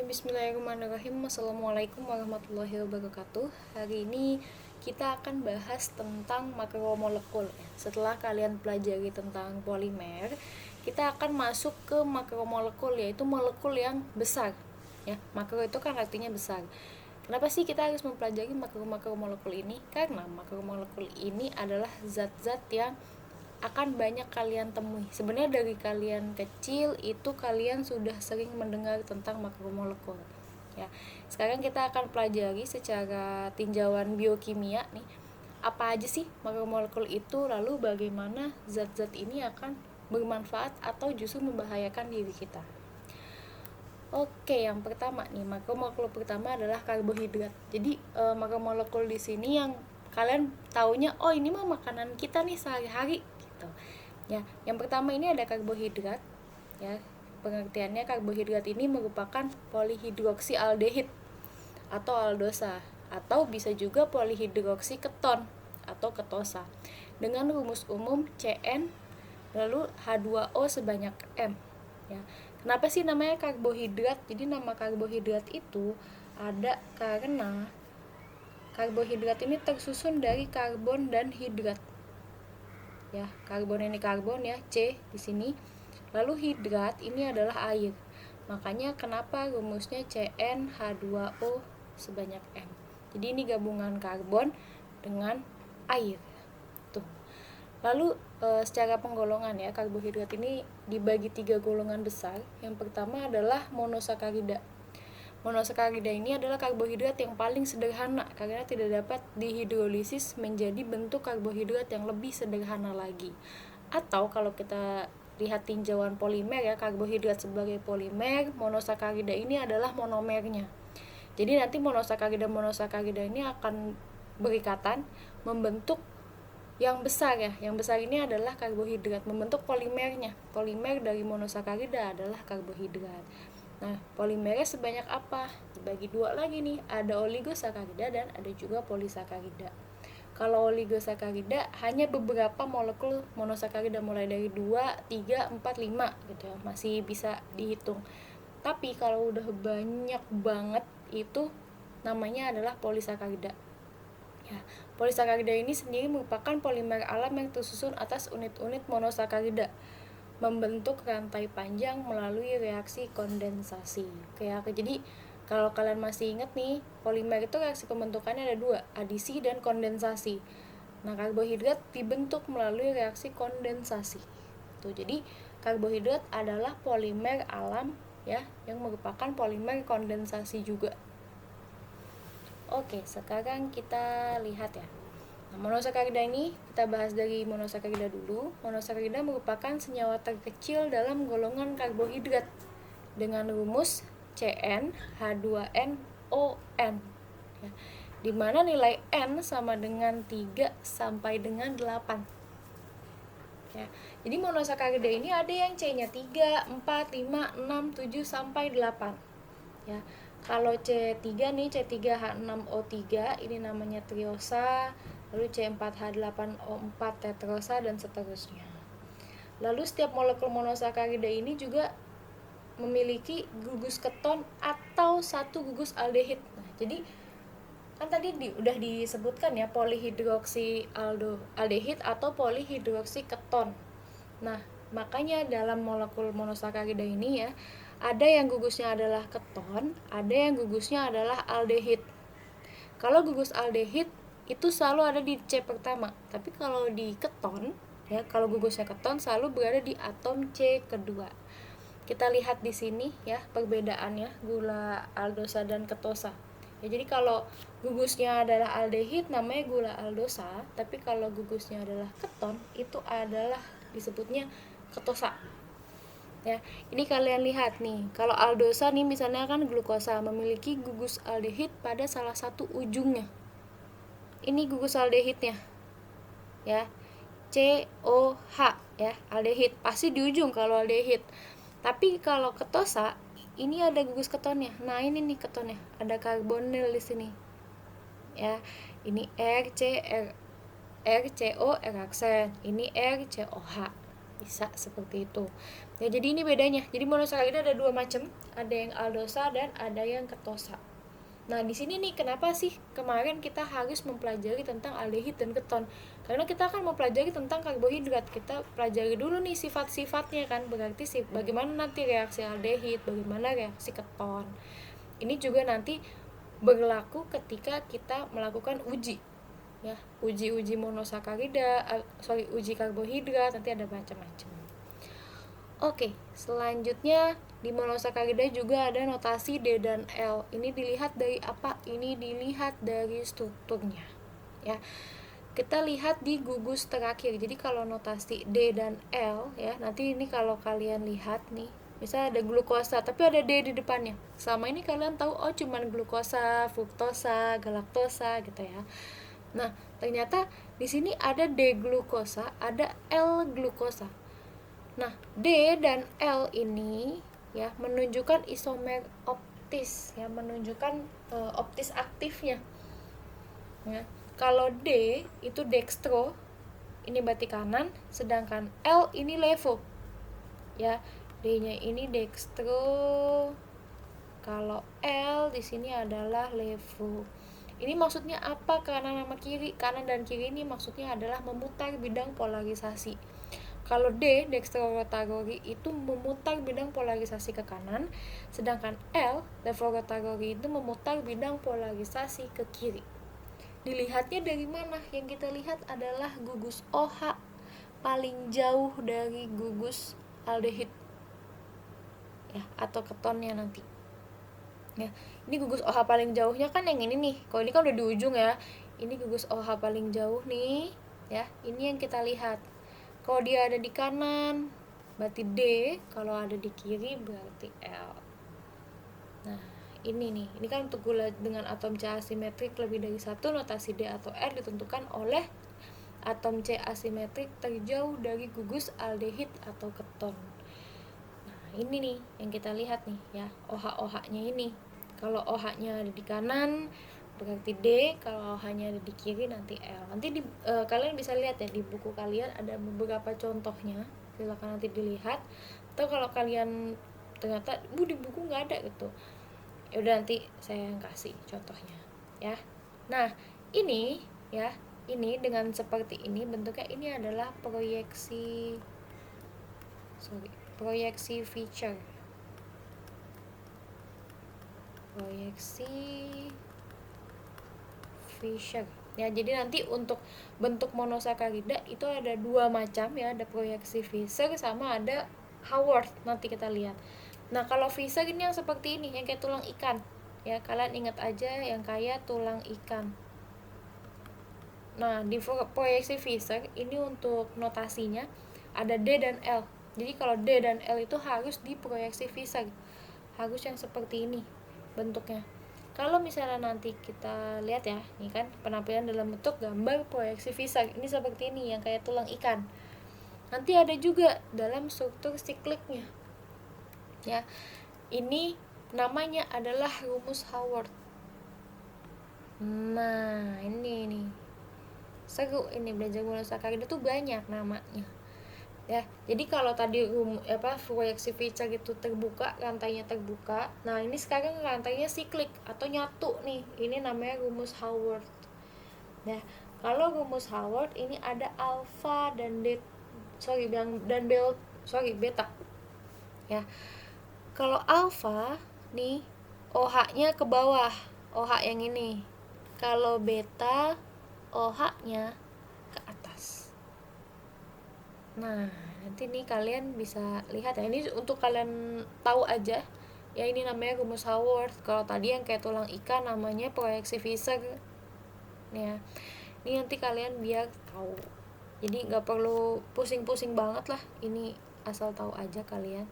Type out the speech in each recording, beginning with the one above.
Bismillahirrahmanirrahim. Assalamualaikum warahmatullahi wabarakatuh. Hari ini kita akan bahas tentang makromolekul. Setelah kalian pelajari tentang polimer, kita akan masuk ke makromolekul, yaitu molekul yang besar. Ya, makro itu kan artinya besar. Kenapa sih kita harus mempelajari makromolekul ini? Karena makromolekul ini adalah zat-zat yang akan banyak kalian temui. Sebenarnya dari kalian kecil itu kalian sudah sering mendengar tentang makromolekul. Ya. Sekarang kita akan pelajari secara tinjauan biokimia nih. Apa aja sih makromolekul itu, lalu bagaimana zat-zat ini akan bermanfaat atau justru membahayakan diri kita. Oke, yang pertama nih, makromolekul pertama adalah karbohidrat. Jadi makromolekul di sini yang kalian taunya, oh ini mah makanan kita nih sehari-hari gitu. Ya, yang pertama ini ada karbohidrat. Ya, pengertiannya karbohidrat ini merupakan polihidroksialdehid atau aldosa, atau bisa juga polihidroksiketon atau ketosa dengan rumus umum CN lalu H2O sebanyak M. Ya. Kenapa sih namanya karbohidrat? Jadi nama karbohidrat itu ada karena karbohidrat ini tersusun dari karbon dan hidrat. Ya, karbon ini karbon ya, C di sini. Lalu hidrat ini adalah air. Makanya kenapa rumusnya CnH2O sebanyak M. Jadi ini gabungan karbon dengan air. Tuh. Lalu secara penggolongan ya, karbohidrat ini dibagi 3 golongan besar. Yang pertama adalah monosakarida. Monosakarida ini adalah karbohidrat yang paling sederhana karena tidak dapat dihidrolisis menjadi bentuk karbohidrat yang lebih sederhana lagi. Atau kalau kita lihat tinjauan polimer ya, karbohidrat sebagai polimer, monosakarida ini adalah monomernya. Jadi nanti monosakarida ini akan berikatan membentuk yang besar ya. Yang besar ini adalah karbohidrat, membentuk polimernya. Polimer dari monosakarida adalah karbohidrat. Nah, polimernya sebanyak apa? Dibagi 2 lagi nih, ada oligosakarida dan ada juga polisakarida. Kalau oligosakarida hanya beberapa molekul monosakarida, mulai dari 2, 3, 4, 5 gitu ya, masih bisa dihitung. Tapi kalau udah banyak banget itu namanya adalah polisakarida. Ya, polisakarida ini sendiri merupakan polimer alam yang tersusun atas unit-unit monosakarida, membentuk rantai panjang melalui reaksi kondensasi. Jadi kalau kalian masih ingat nih, polimer itu reaksi pembentukannya ada 2, adisi dan kondensasi. Nah, karbohidrat dibentuk melalui reaksi kondensasi. Tuh, jadi karbohidrat adalah polimer alam ya, yang merupakan polimer kondensasi juga. Oke, sekarang kita lihat ya. Nah, monosakarida ini kita bahas dari monosakarida dulu. Monosakarida merupakan senyawa terkecil dalam golongan karbohidrat dengan rumus CnH2nOn. Ya, di mana nilai N sama dengan 3 sampai dengan 8. Ya, jadi monosakarida ini ada yang C-nya 3, 4, 5, 6, 7 sampai 8. Ya. Kalau C3 nih, C3H6O3 ini namanya triosa, lalu C4H8O4 tetrosa dan seterusnya. Lalu setiap molekul monosakarida ini juga memiliki gugus keton atau satu gugus aldehid. Nah, jadi kan tadi udah disebutkan ya, polihidroksialdehid atau polihidroksiketon. Nah, makanya dalam molekul monosakarida ini ya, ada yang gugusnya adalah keton, ada yang gugusnya adalah aldehid. Kalau gugus aldehid itu selalu ada di C pertama, tapi kalau di keton ya, kalau gugusnya keton selalu berada di atom C kedua. Kita lihat di sini ya perbedaannya gula aldosa dan ketosa. Ya, jadi kalau gugusnya adalah aldehid namanya gula aldosa, tapi kalau gugusnya adalah keton itu adalah disebutnya ketosa. Ya, ini kalian lihat nih, kalau aldosa nih misalnya kan glukosa memiliki gugus aldehid pada salah satu ujungnya. Ini gugus aldehidnya. Ya. COH ya, aldehid pasti di ujung kalau aldehid. Tapi kalau ketosa ini ada gugus ketonnya. Nah, ini nih ketonnya, ada karbonil di sini. Ya, ini RCO R aksen, ini RCOH. bisa seperti itu ya. Jadi ini bedanya, jadi monosakarida ada dua macam, ada yang aldosa dan ada yang ketosa. Nah di sini nih kenapa sih kemarin kita harus mempelajari tentang aldehid dan keton, karena kita akan mempelajari tentang karbohidrat. Kita pelajari dulu nih sifat-sifatnya kan, berarti bagaimana nanti reaksi aldehid, bagaimana reaksi keton. Ini juga nanti berlaku ketika kita melakukan uji ya, uji monosakarida, uji karbohidrat, nanti ada macam-macam. Oke, selanjutnya di monosakarida juga ada notasi D dan L. Ini dilihat dari apa? Ini dilihat dari strukturnya ya. Kita lihat di gugus terakhir. Jadi kalau notasi D dan L ya, nanti ini kalau kalian lihat nih, misalnya ada glukosa tapi ada D di depannya. Selama ini kalian tahu oh cuman glukosa, fruktosa, galaktosa gitu ya. Nah, ternyata di sini ada D-glukosa, ada L-glukosa. Nah, D dan L ini ya menunjukkan isomer optis ya, menunjukkan optis aktifnya. Ya. Kalau D itu dextro, ini berarti kanan, sedangkan L ini levo. Ya, D-nya ini dextro. Kalau L di sini etalah levo. Ini maksudnya apa? Kanan sama kiri. Kanan dan kiri ini maksudnya adalah memutar bidang polarisasi. Kalau D, dextrorotatory, itu memutar bidang polarisasi ke kanan, sedangkan L, levorotatory, itu memutar bidang polarisasi ke kiri. Dilihatnya dari mana? Yang kita lihat adalah gugus OH paling jauh dari gugus aldehid ya, atau ketonnya nanti. Ya, ini gugus OH paling jauhnya kan yang ini nih. Kalau ini kan udah di ujung ya. Ini gugus OH paling jauh nih, ya. Ini yang kita lihat. Kalau dia ada di kanan, berarti D. Kalau ada di kiri, berarti L. Nah, ini nih. Ini kan untuk gula dengan atom C asimetrik lebih dari 1, notasi D atau R ditentukan oleh atom C asimetrik terjauh dari gugus aldehid atau keton. Ini nih yang kita lihat nih ya, OH-OH-nya ini. Kalau OH-nya ada di kanan berarti D, kalau OH-nya ada di kiri nanti L. Nanti kalian bisa lihat ya di buku kalian ada beberapa contohnya, silakan nanti dilihat. Atau kalau kalian ternyata di buku nggak ada gitu, ya udah nanti saya yang kasih contohnya ya. Nah ini ya, ini dengan seperti ini bentuknya, ini adalah proyeksi Fischer. Ya, jadi nanti untuk bentuk monosakarida itu ada dua macam ya, ada proyeksi Fischer sama ada Haworth, nanti kita lihat. Nah, kalau Fischer ini yang seperti ini, yang kayak tulang ikan. Ya, kalian ingat aja yang kayak tulang ikan. Nah, di proyeksi Fischer ini untuk notasinya ada D dan L. Jadi kalau D dan L itu harus diproyeksi Fischer, harus yang seperti ini bentuknya. Kalau misalnya nanti kita lihat ya, ini kan penampilan dalam bentuk gambar proyeksi Fischer, ini seperti ini yang kayak tulang ikan. Nanti ada juga dalam struktur sikliknya ya, ini namanya adalah rumus Haworth. Nah ini nih seru, ini belajar monosakarida tuh banyak namanya ya. Jadi kalau tadi proyeksi Fischer itu terbuka, rantainya terbuka. Nah ini sekarang rantainya siklik atau nyatu nih, ini namanya rumus Haworth. Nah kalau rumus Haworth ini ada alfa dan beta ya. Kalau alfa nih OH-nya ke bawah, OH yang ini. Kalau beta OH-nya ke atas. Nah, nanti nih kalian bisa lihat ya, ini untuk kalian tahu aja ya, ini namanya rumus Haworth. Kalau tadi yang kayak tulang ikan namanya proyeksi Fischer ya. Ini nanti kalian biar tahu, jadi nggak perlu pusing-pusing banget lah, ini asal tahu aja kalian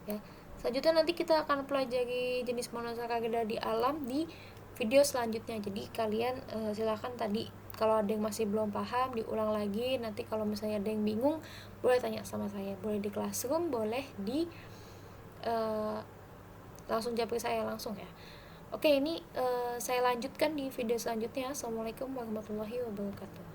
ya. Selanjutnya nanti kita akan pelajari jenis monosakarida di alam di video selanjutnya. Jadi kalian silakan tadi kalau ada yang masih belum paham diulang lagi. Nanti kalau misalnya ada yang bingung boleh tanya sama saya, boleh di classroom, boleh di langsung japri saya langsung ya. Oke, ini saya lanjutkan di video selanjutnya. Assalamualaikum warahmatullahi wabarakatuh.